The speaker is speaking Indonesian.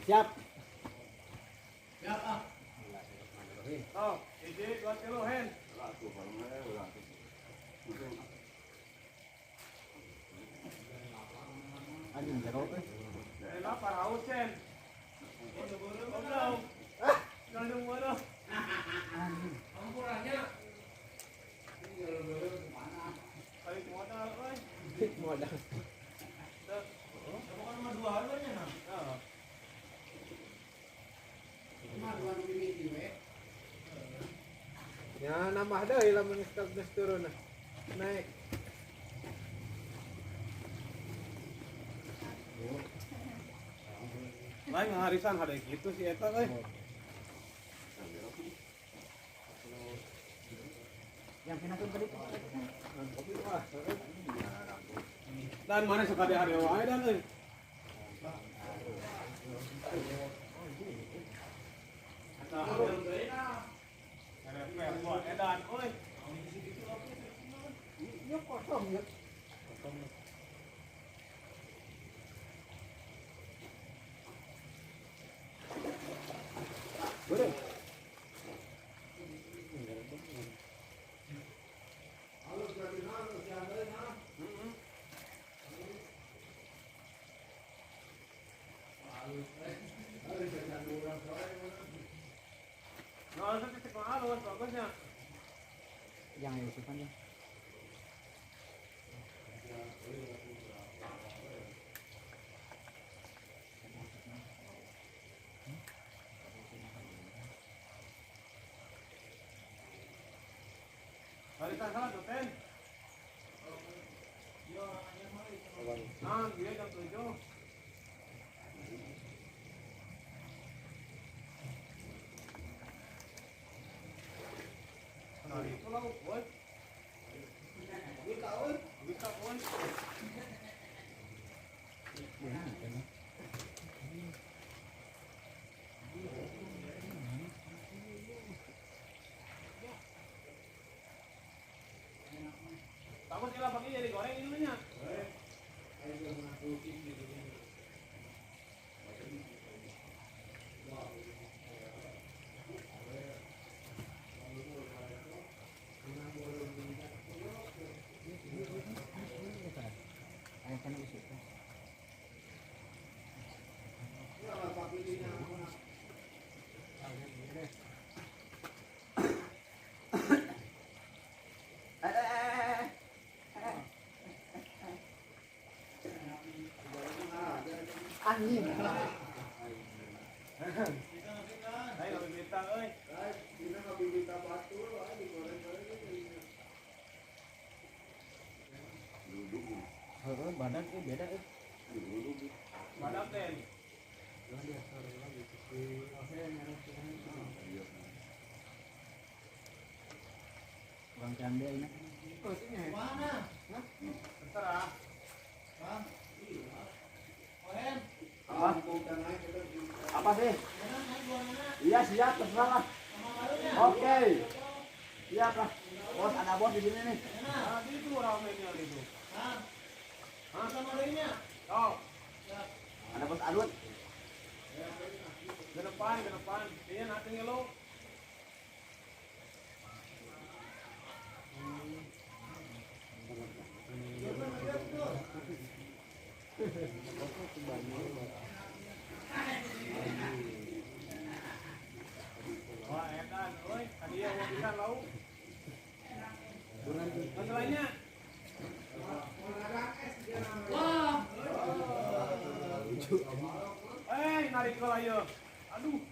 Siap. Siap ah. Oh, ini 2 kilo hen. Anjing jeruk. Lapar haus sen. Jangan bodoh. Ampurannya. Balik modal, oi. Modal. Bukan cuma 2 harganya nah. Heeh. Cuma 2 bibit we. Ya nambah deui lamun geus turun naik. Lain harisan ada gitu sih eta euy. Yang pinakeun tadi. Dan mana sekali hari wae dan euy. Edan, oi. Ya kosong ya. Boleh. Nah, itu titik mahal, bagusnya. Yang Yusufannya. Harisan salah tuh, Ten. Nah, dia jam 7. Nah, itu lah, boy. Bisa, boy. Bisa, boy. Takut sila pakai jadi goreng ininya. Ayah kan usik. Anjing. Ayo lebih bintang, euy. Heeh, badan beda Padahal, Ten. Orang canda ini. Oh, sini. Mana? Terserah. Bang. Ohen. Apa sih? Mana naik 2 mana? Iya siap, terserah lah. Sama barunya. Oke. Siap lah. Bos, ada bos di sini nih. Nah, itu ramenya itu. Bang. Hah? Sama barunya. Oh, Ada bos Adut. ke depan, ke depan. Iya, nanti ngeluh. Wah, edan, oi. Tadi yang mau bisa lauk. Masalahnya, Wah. narik ke ayo. Aduh.